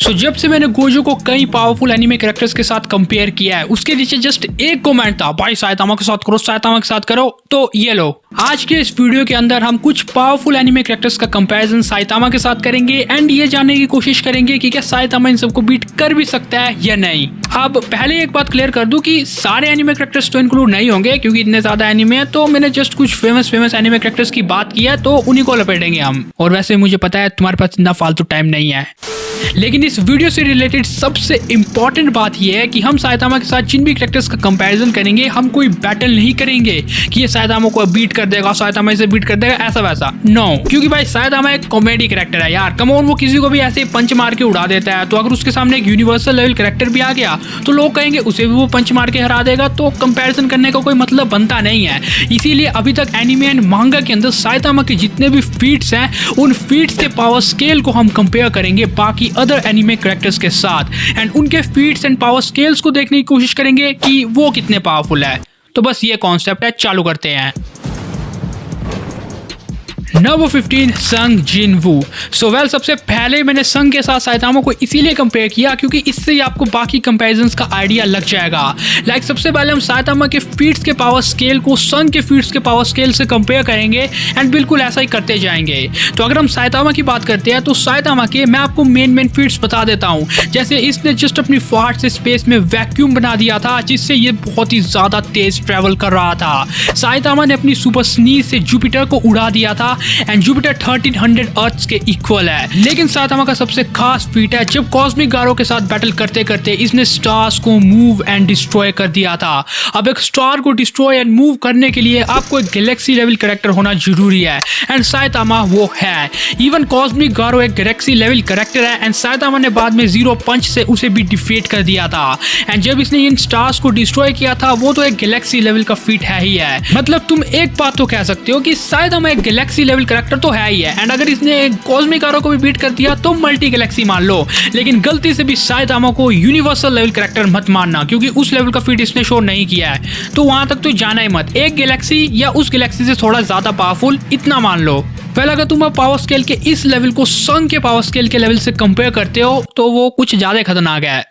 सो जब से मैंने गोजो को कई पावरफुल एनिमे कैरेक्टर्स के साथ कंपेयर किया है, उसके नीचे जस्ट एक कमेंट था, भाई साइतामा के साथ करो, साइतामा के साथ करो। तो ये लो, आज के इस वीडियो के अंदर हम कुछ पावरफुल एनिमे कैरेक्टर्स का कंपैरिजन साइतामा के साथ करेंगे एंड ये जानने की कोशिश करेंगे कि क्या साइतामा इन सबको बीट कर भी सकता है या नहीं। अब पहले एक बात क्लियर कर दूं कि सारे एनिमे कैरेक्टर्स तो इंक्लूड नहीं होंगे क्योंकि इतने ज्यादा एनिमे है, तो मैंने जस्ट कुछ फेमस एनिमे कैरेक्टर्स की बात की है, तो उन्हीं को लपेटेंगे हम। और वैसे मुझे पता है तुम्हारे पास इतना फालतू टाइम नहीं है, लेकिन इस वीडियो से रिलेटेड सबसे इंपॉर्टेंट बात यह है कि हम साइतामा के साथ जिन भी कैरेक्टर्स का कंपैरिजन करेंगे, हम कोई बैटल नहीं करेंगे कि ये साइतामा को बीट कर देगा, साइतामा इसे बीट कर देगा, ऐसा वैसा। नो, क्योंकि भाई साइतामा एक कॉमेडी कैरेक्टर है यार, कम ऑन, वो किसी को भी ऐसे पंच मार के उड़ा देता है। तो अगर उसके सामने एक यूनिवर्सल लेवल कैरेक्टर भी आ गया तो लोग कहेंगे उसे भी वो पंच मार के हरा देगा, तो कंपैरिजन करने का कोई मतलब बनता नहीं है। इसीलिए अभी तक एनिमे एंड मांगा के अंदर साइतामा के जितने भी फीट्स हैं, उन फीट्स के पावर स्केल को हम कंपेयर करेंगे बाकी अदर एनिमे कैरेक्टर्स के साथ एंड उनके फीट्स एंड पावर स्केल्स को देखने की कोशिश करेंगे कि वो कितने पावरफुल है। तो बस ये कॉन्सेप्ट है, चालू करते हैं। नंबर 15 संग जिन वू। सो वेल, सबसे पहले मैंने संग के साथ साइतामा को इसीलिए कंपेयर किया क्योंकि इससे ही आपको बाकी कंपैरिजंस का आइडिया लग जाएगा। लाइक सबसे पहले हम साइतामा के फीट्स के पावर स्केल को संग के फीट्स के पावर स्केल से कंपेयर करेंगे एंड बिल्कुल ऐसा ही करते जाएंगे। तो अगर हम साइतामा की बात करते हैं तो साइतामा के मैं आपको मेन फीट्स बता देता हूँ। जैसे इसने जस्ट अपनी फाट से स्पेस में वैक्यूम बना दिया था जिससे ये बहुत ही ज्यादा तेज ट्रेवल कर रहा था। साइतामा ने अपनी सुपर स्नीज से जुपिटर को उड़ा दिया था एंड जुपिटर 1300 अर्थ्स के इक्वल है। लेकिन साइतामा का सबसे खास फीट है जब कॉस्मिक गारो के साथ बैटल करते करते इसने स्टार्स को मूव एंड डिस्ट्रॉय कर दिया था। अब एक स्टार को डिस्ट्रॉय एंड मूव करने के लिए आपको एक गैलेक्सी लेवल कैरेक्टर होना जरूरी है एंड साइतामा वो है। इवन कॉस्मिक गारो एक गैलेक्सी लेवल कैरेक्टर है एंड साइतामा ने बाद में जीरो पंच से उसे भी डिफीट कर दिया था। एंड जब इसने इन स्टार्स को डिस्ट्रॉय किया था वो तो एक गैलेक्सी लेवल का फीट है ही है। मतलब तुम एक बात तो कह सकते हो कि साइतामा एक गैलेक्सी लेवल कैरेक्टर तो है ही है एंड अगर इसने कॉस्मिक गारो को भी बीट कर दिया तो मल्टी गैलेक्सी मान लो। लेकिन गलती से भी साइतामा को यूनिवर्सल लेवल कैरेक्टर मत मानना क्योंकि उस लेवल का फीट इसने शो नहीं किया है, तो वहां तक तो जाना ही मत। एक गैलेक्सी या उस गैलेक्सी से थोड़ा ज्यादा पावरफुल, इतना मान लो। पहले अगर तुम पावर स्केल के इस लेवल को संग के पावर स्केल के लेवल से कंपेयर करते हो तो वो कुछ ज्यादा खतरनाक है।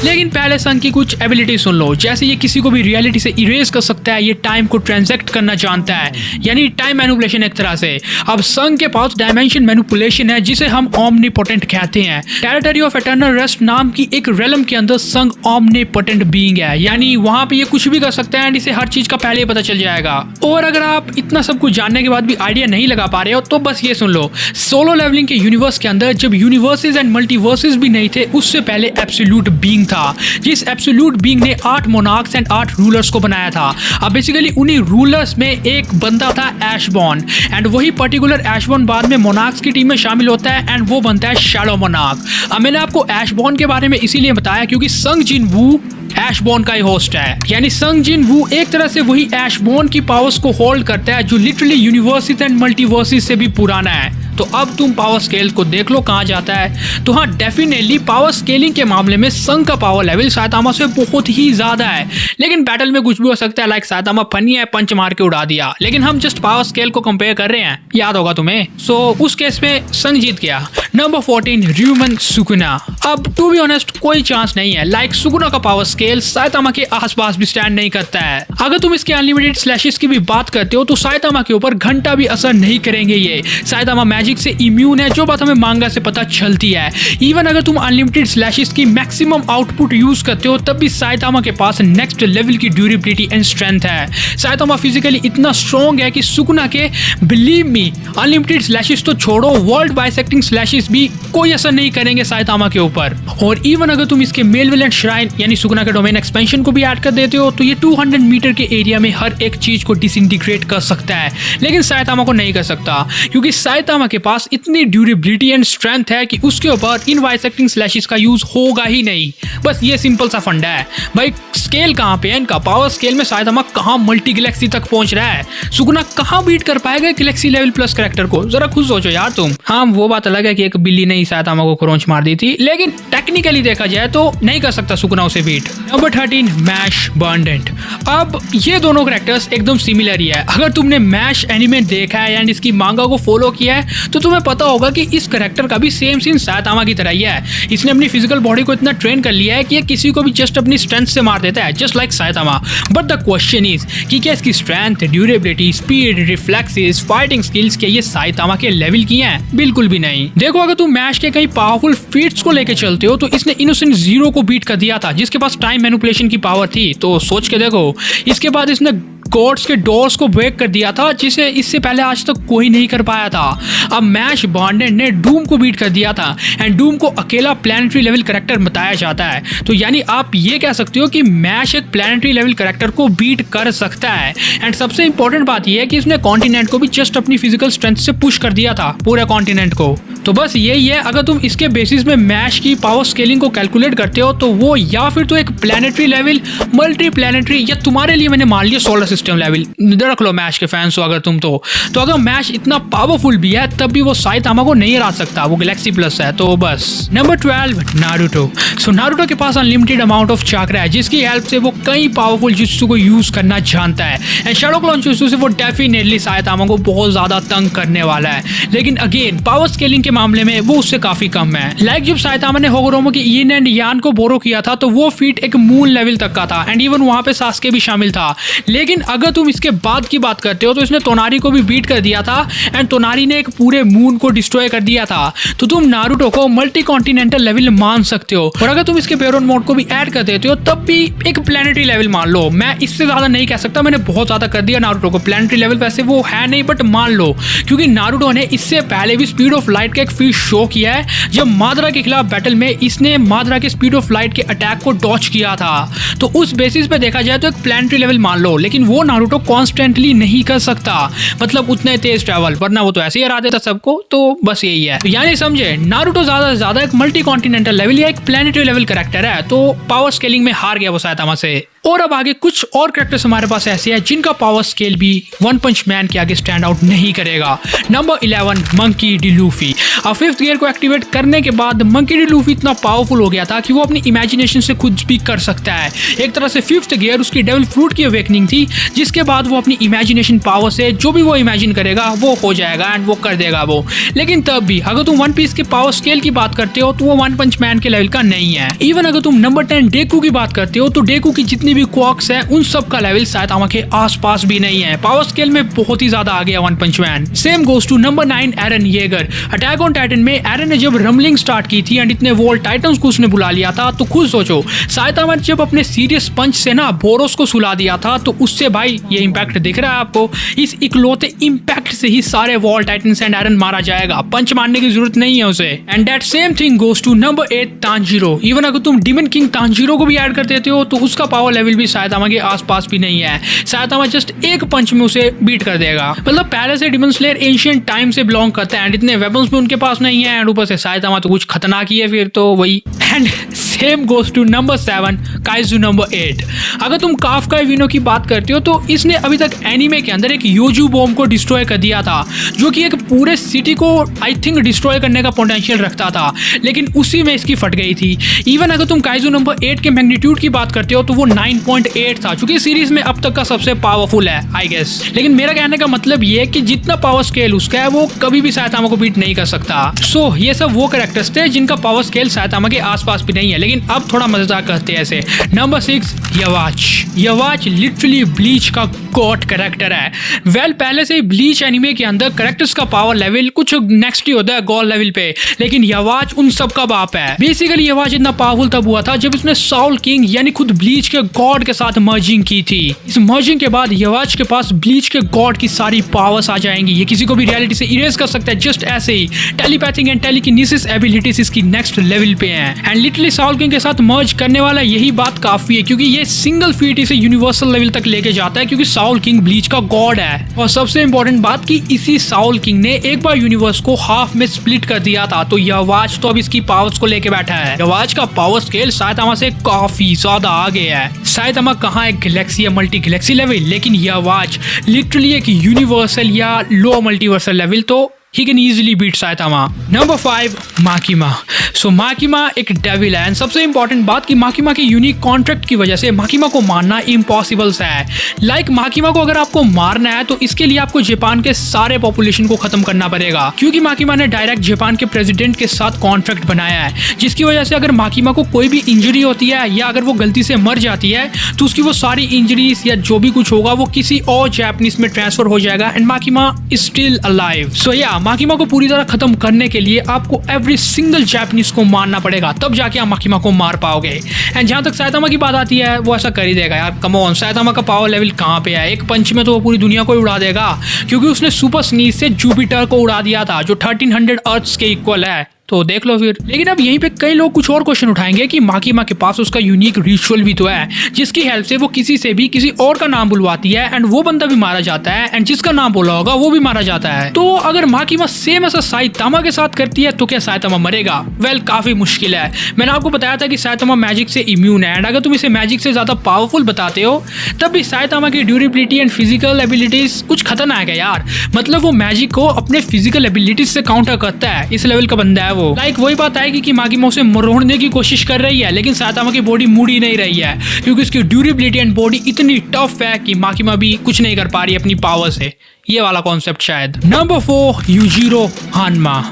लेकिन पहले संग की कुछ एबिलिटी सुन लो। जैसे ये किसी को भी रियलिटी से इरेज कर सकता है, ये टाइम को ट्रांजैक्ट करना जानता है, यानी टाइम मैनिपुलेशन एक तरह से। अब संग के पास डायमेंशन मैनिपुलेशन है जिसे हम ओमनीपोटेंट कहते हैं। टेरिटरी ऑफ एटर्नल रेस्ट नाम की एक रेलम के अंदर संग ओमनीपोटेंट बीइंग है, यानी वहां पे ये कुछ भी कर सकता है एंड इसे हर चीज का पहले ही पता चल जाएगा। और अगर आप इतना सब कुछ जानने के बाद भी आइडिया नहीं लगा पा रहे हो तो बस ये सुन लो, सोलो लेवलिंग के यूनिवर्स के अंदर जब यूनिवर्सेस एंड मल्टीवर्सेस भी नहीं थे, उससे पहले एब्सोल्यूट बीइंग था, जिस एब्सोल्यूट बीइंग ने 8 मोनार्क्स एंड 8 रूलर्स को बनाया था। अब बेसिकली उन्हीं रूलर्स में एक बंदा था एशबॉर्न एंड वही पर्टिकुलर एशबॉर्न बाद में मोनार्क्स की टीम में शामिल होता है एंड वो बनता है शैडो मोनार्क। अब मैंने आपको एशबॉर्न के बारे में इसीलिए बताया क्योंकि संग जिन वू एशबॉर्न का ही होस्ट है, यानी संग जिन वू एक तरह से वही एशबॉर्न की पावर्स को होल्ड करता है जो लिटरली यूनिवर्सेस एंड मल्टीवर्सेस से भी पुराना है। तो अब तुम पावर स्केल को देख लो कहां जाता है। तो हाँ, डेफिनेटली पावर स्केलिंग के मामले में संग का पावर लेवल साइतामा से बहुत ही ज्यादा है, लेकिन बैटल में कुछ भी हो सकता है। लाइक साइतामा फनी है, पंच मार के उड़ा दिया, लेकिन हम जस्ट पावर स्केल को कंपेयर कर रहे हैं, याद होगा तुम्हें। सो उस केस में संग जीत गया। Number 14 Ryomen Sukuna. अब टू बी ऑनेस्ट कोई चांस नहीं है। लाइक सुकुना का पावर स्केल साइतामा के आसपास भी स्टैंड नहीं करता है। अगर तुम इसके अनलिमिटेड स्लैशेस की भी बात करते हो तो साइतामा के ऊपर घंटा भी असर नहीं करेंगे ये। साइतामा मैजिक से इम्यून है, जो बात हमें मांगा से पता चलती है। इवन अगर तुम अनलिमिटेड स्लैशेस की मैक्सिमम आउटपुट यूज करते हो तब भी साइतामा के पास नेक्स्ट लेवल की ड्यूरेबिलिटी एंड स्ट्रेंथ है। साइतामा फिजिकली इतना स्ट्रॉन्ग है कि सुकुना के बिलीव मी अनलिमिटेड स्लैशेस तो छोड़ो, वर्ल्ड बाइसेक्टिंग स्लैशेस भी कोई असर नहीं करेंगे साइतामा के ऊपर। और इवन अगर तुम इसके मेलवेलेंट श्राइन यानी सुकुना के डोमेन एक्सपेंशन को भी ऐड कर देते हो तो ये 200 मीटर के एरिया में हर एक चीज को डिसइंटीग्रेट कर सकता है, लेकिन साइतामा को नहीं कर सकता क्योंकि साइतामा के पास इतनी ड्यूरेबिलिटी एंड स्ट्रेंथ है कि उसके ऊपर इन बाइसेक्टिंग स्लैशेस का यूज होगा ही नहीं। बस ये सिंपल सा फंडा है भाई। स्केल कहाँ पे है इनका, पावर स्केल में साइतामा कहाँ मल्टी गैलेक्सी तक पहुंच रहा है, सुकुना कहाँ बीट कर पाएगा गैलेक्सी लेवल प्लस कैरेक्टर को, जरा खुद सोचो यार तुम। हाँ वो बात अलग है कि एक बिल्ली ने ही साइतामा को क्रोंच मार दी थी, लेकिन टेक्निकली देखा जाए तो नहीं कर सकता सुकुना उसे बीट। Number 13 mash बर्नडेंट। अब ये दोनों कैरेक्टर्स एकदम सिमिलर ही है। अगर तुमने मैश एनिमे देखा है एंड इसकी मांगा को फॉलो किया है तो तुम्हें पता होगा कि इस कैरेक्टर का भी सेम सीन साइतामा की तरह ही है। इसने अपनी फिजिकल बॉडी को इतना ट्रेन कर लिया है कि ये किसी को भी जस्ट अपनी स्ट्रेंथ से मार देता है, just like Saitama. But the question is कि क्या इसकी strength, durability, speed, reflexes, fighting skills क्या ये साइतामा के लेवल की हैं? बिल्कुल भी नहीं। देखो अगर तुम मैश के कई पावरफुल फीट्स को लेके चलते हो तो इसने इनोसेंट जीरो को बीट कर दिया था जिसके पास टाइम मैनिपुलेशन की पावर थी, तो सोच के देखो। इसके बाद इसने गॉड्स के डोर्स को ब्रेक कर दिया था जिसे इससे पहले आज तक कोई नहीं कर पाया था। अब मैश बॉन्डेंट ने डूम को बीट कर दिया था एंड डूम को अकेला प्लैनेटरी लेवल कैरेक्टर बताया जाता है, तो यानी आप ये कह सकते हो कि मैश एक प्लैनेटरी लेवल कैरेक्टर को बीट कर सकता है। एंड सबसे इंपॉर्टेंट बात यह है कि इसने कॉन्टिनेंट को भी जस्ट अपनी फिजिकल स्ट्रेंथ से पुश कर दिया था, पूरे कॉन्टिनेंट को। तो बस यही है, अगर तुम इसके बेसिस में मैश की पावर स्केलिंग को कैलकुलेट करते हो तो वो या फिर तो एक प्लैनेटरी लेवल, मल्टी प्लैनेटरी, या तुम्हारे लिए मैंने मान लिया सोलर सिस्टम लेवल, रख लो मैश के फैंस हो अगर तुम तो अगर मैश इतना पावरफुल भी है तब भी वो साइतामा को नहीं हरा सकता, वो गैलेक्सी प्लस है। तो बस नंबर 12 नारुतो। सो नारुतो के पास अनलिमिटेड अमाउंट ऑफ चाक्रा है जिसकी हेल्प से वो कई पावरफुल जुत्सु को यूज करना जानता है एंड शैडो क्लोन जुत्सु से वो डेफिनेटली साइतामा को बहुत ज्यादा तंग करने वाला है, लेकिन अगेन पावर स्केलिंग के मामले में वो उससे काफी कम है। लाइक जब साइतामा ने होगोरोमो की यिन एंड यान को बोरो किया था तो वो फीट एक मून लेवल तक का था एंड इवन वहां पे सास्के भी शामिल था, लेकिन अगर तुम इसके बाद की बात करते हो तो इसने तोनारी को भी बीट कर दिया था एंड तोनारी ने एक पूरे मून को डिस्ट्रॉय कर दिया था। तो तुम नारुतो को मल्टी कॉन्टिनेंटल लेवल मान सकते हो, और अगर तुम इसके बेरोन मोड को भी ऐड कर देते हो तब भी एक प्लैनेटरी लेवल मान लो। मैं इससे ज्यादा नहीं कह सकता, मैंने बहुत ज्यादा कर दिया नारुतो को। प्लैनेटरी लेवल वैसे वो है नहीं बट मान लो, क्योंकि नारुतो ने इससे पहले भी स्पीड ऑफ लाइट का एक फीट शो किया है जब मादरा के खिलाफ बैटल में इसने मादरा के स्पीड ऑफ लाइट के अटैक को डॉच किया था। तो उस बेसिस पे देखा जाए तो एक प्लैनेटरी लेवल मान लो, लेकिन वो नारुतो कॉन्स्टेंटली नहीं कर सकता, मतलब उतने तेज ट्रैवल, वरना वो तो ऐसे ही हरा देता सबको। तो बस यही है, यानी समझे नारुतो ज्यादा से ज्यादा एक मल्टी कॉन्टिनेंटल लेवल या एक प्लैनेटरी लेवल कैरेक्टर है, तो पावर स्केलिंग में हार गया वो साइतामा से। और अब आगे कुछ और कैरेक्टर्स हमारे पास ऐसे हैं जिनका पावर स्केल भी वन पंच मैन के आगे स्टैंड आउट नहीं करेगा। Number 11 monkey D Luffy. अब 5th गियर को एक्टिवेट करने के बाद मंकी डी लूफी इतना पावरफुल हो गया था कि वो अपनी इमेजिनेशन से खुद स्पीक कर सकता है। एक तरह से 5th गियर उसकी डेविल फ्रूट की अवेकनिंग थी, जिसके बाद वो अपनी इमेजिनेशन पावर से जो भी वो इमेजिन करेगा वो हो जाएगा एंड वो कर देगा वो। लेकिन तब भी अगर तुम वन पीस के पावर स्केल की बात करते हो तो वो वन पंच मैन के लेवल का नहीं है। इवन अगर तुम नंबर 10 डेकू की बात करते हो तो डेकू की जितनी भी क्वार्क्स है उन सब का लेवल साइतामा के आसपास भी नहीं है। पावर स्केल में बहुत ही ज्यादा आ गया one punch man. Same goes to number 9 Eren Yeager. Attack on Titan में एरन ने जब रमलिंग स्टार्ट की थी एंड इतने वॉल्ट टाइटन्स को उसने बुला लिया था, तो खुद सोचो साइतामा जब अपने सीरियस पंच से ना बोरोस को सुला दिया था तो उससे भाई ये इंपैक्ट दिख रहा है आपको, इस इकलौते इंपैक्ट से ही सारे वॉल टाइटन्स एंड एरन मारा जाएगा, पंच मारने की जरूरत नहीं है उसे। And that same thing goes to number 8 Tanjiro. Even अगर तुम डिमन किंग तांजीरो को भी ऐड कर देते हो तो उसका पावर लेवल भी साइतामा के आसपास भी नहीं है। साइतामा जस्ट एक पंच में उसे बीट कर देगा। मतलब पहले से डिमन स्लेयर एंशिएंट टाइम से बिलोंग करता है एंड इतने वेपन्स भी उनके पास नहीं है एंड ऊपर से साइतामा तो कुछ खतरनाक ही है फिर तो वही। And same goes to number 7 Kaiju number 8। अगर तुम काफकाई विनो की बात करते हो तो इसने अभी तक एनीमे के अंदर एक योजू बॉम्ब को डिस्ट्रॉय कर दिया था, जो कि एक पूरे सिटी को आई थिंक डिस्ट्रॉय करने का पोटेंशियल रखता था, लेकिन उसी में इसकी फट गई थी। इवन अगर तुम काइजू नंबर 8 के मैग्नीट्यूड की बात करते हो तो वो 9.8 था, क्योंकि सीरीज में अब तक का सबसे पावरफुल है आई गेस। लेकिन मेरा कहने का मतलब ये है कि जितना पावर स्केल उसका है वो कभी भी साइतामा को बीट नहीं कर सकता। सो ये सब वो कैरेक्टर्स थे जिनका पावर स्केल साइतामा के आसपास भी नहीं है। लेकिन अब थोड़ा मजेदार करते हैं ऐसे। नंबर 6 यवाच। यवाच लिटरली ब्लीच का गॉड कैरेक्टर है। वेल पहले से ही ब्लीच एनिमे के अंदर कैरेक्टर्स का पावर लेवल कुछ नेक्स्ट ही होता है गॉड लेवल पे, लेकिन यवाच उन सब का बाप है। बेसिकली यवाच इतना पावरफुल तब हुआ था जब इसने साउल किंग यानी खुद ब्लीच के गॉड के साथ मर्जिंग की थी। इस मर्जिंग के बाद यवाच के पास ब्लीच के गॉड की सारी पावर्स आ जाएंगी। ये किसी को भी रियलिटी से इरेज कर सकता है जस्ट ऐसे ही। टेलीपैथिक एंड टेलीकिनेसिस एबिलिटीज इसकी नेक्स्ट लेवल पे हैं एंड लिटरली साउल किंग के साथ मर्ज करने वाला यही बात काफी है क्योंकि ये सिंगल फीट इसे यूनिवर्सल लेवल तक लेके जाता है क्योंकि साउल किंग ब्लीच का गॉड है। और सबसे इंपॉर्टेंट बात कि इसी साउल किंग ने एक बार यूनिवर्स को हाफ में स्प्लिट कर दिया था, तो यवाच तो अब इसकी पावर्स को लेके बैठा है। यवाच का पावर स्केल साइतामा से काफी ज्यादा आगे है। साइतामा कहाँ एक गैलेक्सी या मल्टी गैलेक्सी लेवल, लेकिन यवाच लिटरली एक यूनिवर्सल या लो मल्टीवर्सल लेवल, तो he can easily beat Saitama. Number 5 माकिमा। सो माकिमा एक डेविल है एंड सबसे इंपॉर्टेंट बात कि माकिमा के यूनिक कॉन्ट्रैक्ट की वजह से माकिमा को मारना इम्पॉसिबल सा है। लाइक माकिमा को अगर आपको मारना है तो इसके लिए आपको जापान के सारे पॉपुलेशन को खत्म करना पड़ेगा क्योंकि माकिमा ने डायरेक्ट जापान के प्रेसिडेंट के साथ कॉन्ट्रैक्ट बनाया है, जिसकी वजह से अगर माकिमा को कोई भी इंजरी होती है या अगर वो गलती से मर जाती है तो उसकी वो सारी इंजरीज या जो भी कुछ होगा वो किसी और जापानीज में ट्रांसफर हो जाएगा एंड माकिमा इज स्टिल अलाइव। सो या माकिमा को पूरी तरह खत्म करने के लिए आपको एवरी सिंगल जापानीज को मारना पड़ेगा, तब जाके आप माकिमा को मार पाओगे। एंड जहां तक साइतामा की बात आती है वो ऐसा कर ही देगा यार, कम ऑन। साइतामा का पावर लेवल कहां पे है, एक पंच में तो वो पूरी दुनिया को ही उड़ा देगा क्योंकि उसने सुपर स्नीज से जुपिटर को उड़ा दिया था जो 1300 अर्थ्स के इक्वल है, तो देख लो फिर। लेकिन अब यहीं पे कई लोग कुछ और क्वेश्चन उठाएंगे कि माकिमा के पास उसका यूनिक रिचुअल भी तो है जिसकी हेल्प से वो किसी से भी किसी और का नाम बुलवाती है एंड वो बंदा भी मारा जाता है एंड जिसका नाम बोला होगा वो भी मारा जाता है। तो अगर माकिमा सेम ऐसा साइतामा के साथ करती है तो क्या साइतामा मरेगा? वेल काफी मुश्किल है। मैंने आपको बताया था कि साइतामा मैजिक से इम्यून है एंड अगर तुम इसे मैजिक से ज्यादा पावरफुल बताते हो तब भी साइतामा की ड्यूरेबिलिटी एंड फिजिकल एबिलिटीज कुछ खतरनाक है यार। मतलब वो मैजिक को अपने फिजिकल एबिलिटीज से काउंटर करता है, इस लेवल का बंदा है वो। लाइक वही बात आएगी कि माकिमा उसे मरोड़ने की कोशिश कर रही है लेकिन साइतामा की बॉडी मुड़ी नहीं रही है क्योंकि उसकी ड्यूरेबिलिटी एंड बॉडी इतनी टफ है कि माकिमा भी कुछ नहीं कर पा रही अपनी पावर से। ये वाला कॉन्सेप्ट शायद। Number 4 Yujiro हानमा।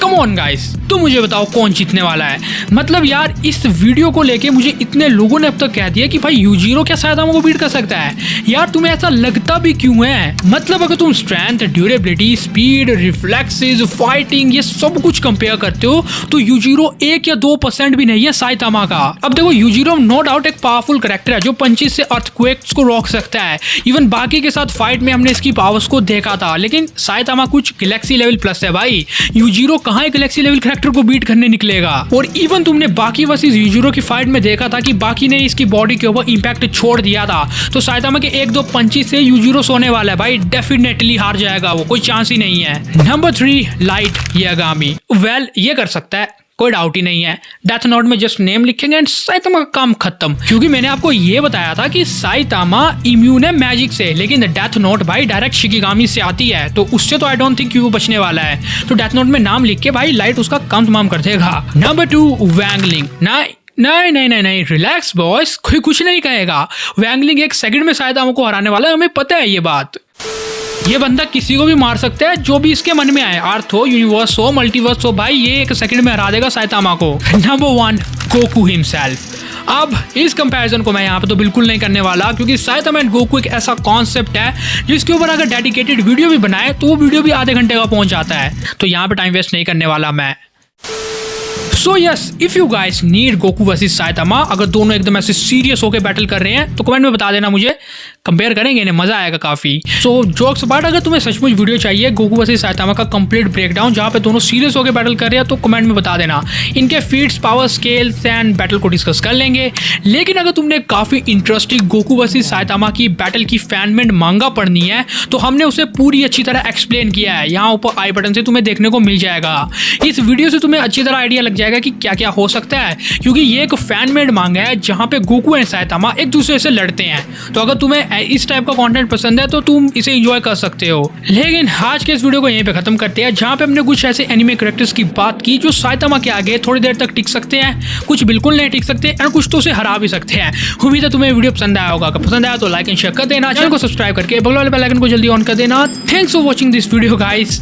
Come on guys, तो मुझे बताओ कौन जीतने वाला है? मतलब यार इस वीडियो को लेके मुझे इतने लोगों ने अब तक कह दिया कि भाई यूजिरो क्या साइतामा को बीट कर सकता है। यार तुम्हें ऐसा लगता भी क्यों है? मतलब अगर तुम strength, durability, speed, reflexes, fighting ये सब कुछ कंपेयर करते हो तो यूजिरो 1 या 2% भी नहीं है साइतामा का। अब देखो यूजिरो नो डाउट एक पावरफुल कैरेक्टर है जो पंचेस से अर्थक्वेक्स को रोक सकता है। इवन बाकी के साथ फाइट में हमने इसकी पावर्स को देखा था, लेकिन साइतामा कुछ गैलेक्सी लेवल प्लस है भाई। यूजिरो कहाँ एक गैलेक्सी लेवल कैरेक्टर को बीट करने निकलेगा? और इवन तुमने बाकी वर्सेस यूजिरो की फाइट में देखा था कि बाकी ने इसकी बॉडी के ऊपर इंपैक्ट छोड़ दिया था, तो साइतामा के 1-2 पंचेस से यूजिरो सोने वाला है भाई, डेफिनेटली हार जाएगा वो, कोई चांस ही नहीं है। Number 3 light Yagami. वेल ये कर सकता है, कोई डाउट ही नहीं है। डेथ नोट में जस्ट नेम लिखेंगे एंड साइतामा का काम खत्म। क्योंकि मैंने आपको ये बताया था कि साइतामा इम्यून है मैजिक से, लेकिन डेथ नोट भाई डायरेक्ट शिकिगामी से आती है, तो उससे तो आई डोंट थिंक वो बचने वाला है। तो डेथ नोट में नाम लिख के भाई लाइट उसका काम तमाम कर देगा। नंबर 2 वैंगलिंग। नहीं नहीं नहीं नहीं, रिलैक्स बॉयज, कोई कुछ नहीं कहेगा। वैंगलिंग 1 सेकंड में साइतामा को हराने वाला है, हमें पता है ये बात। ये बंदा किसी को भी मार सकता है जो भी इसके मन में आए, अर्थ हो, यूनिवर्स हो, मल्टीवर्स हो, भाई ये 1 सेकंड में हरा देगा साइतामा को। Number 1 Goku himself. अब इस कंपैरिजन को मैं यहाँ पे तो बिल्कुल नहीं करने वाला क्योंकि साइतामा एंड गोकू एक ऐसा कॉन्सेप्ट है जिसके ऊपर अगर डेडिकेटेड वीडियो भी बनाए तो वो वीडियो भी आधे घंटे का पहुंच जाता है, तो यहाँ पे टाइम वेस्ट नहीं करने वाला मैं। So yes, if you guys need Goku versus Saitama, अगर दोनों एकदम ऐसे सीरियस होकर बैटल कर रहे हैं तो कमेंट में बता देना मुझे, कंपेयर करेंगे इन्हें, मजा आएगा काफी। सो जोक्स अपार्ट, अगर तुम्हें सचमुच वीडियो चाहिए गोकू वर्सेस साइतामा का कंप्लीट ब्रेकडाउन जहां पे दोनों सीरियस होकर बैटल कर रहे हैं तो कमेंट में बता देना। इनके feats, power scales and battle को डिस्कस कर लेंगे। लेकिन अगर तुमने काफी इंटरेस्टिंग गोकू वर्सेस साइतामा की बैटल की फैनमेड मांगा पढ़नी है तो हमने उसे पूरी अच्छी तरह एक्सप्लेन किया है, यहाँ ऊपर आई बटन से तुम्हें देखने को मिल जाएगा। इस वीडियो से तुम्हें अच्छी तरह आइडिया लग जाएगा कि क्या क्या हो सकता है, क्योंकि ये एक फैन मेड मांगा है जहां पे गोकू एंड साइतामा एक दूसरे से लड़ते हैं। तो अगर तुम्हें इस टाइप का कंटेंट पसंद है तो तुम इसे एंजॉय कर सकते हो। लेकिन आज के इस वीडियो को यहीं पे खत्म करते हैं जहां पे हमने कुछ ऐसे एनिमे कैरेक्टर्स की बात की जो साइतामा के आगे थोड़ी देर तक टिक सकते हैं, कुछ बिल्कुल नहीं टिक सकते और कुछ तो उसे हरा भी सकते हैं। उम्मीद है तुम्हें वीडियो पसंद आया होगा। अगर पसंद आया तो लाइक एंड शेयर कर देना, चैनल को सब्सक्राइब करके बगल वाले बेल आइकन को जल्दी ऑन कर देना। Thanks for watching this video guys.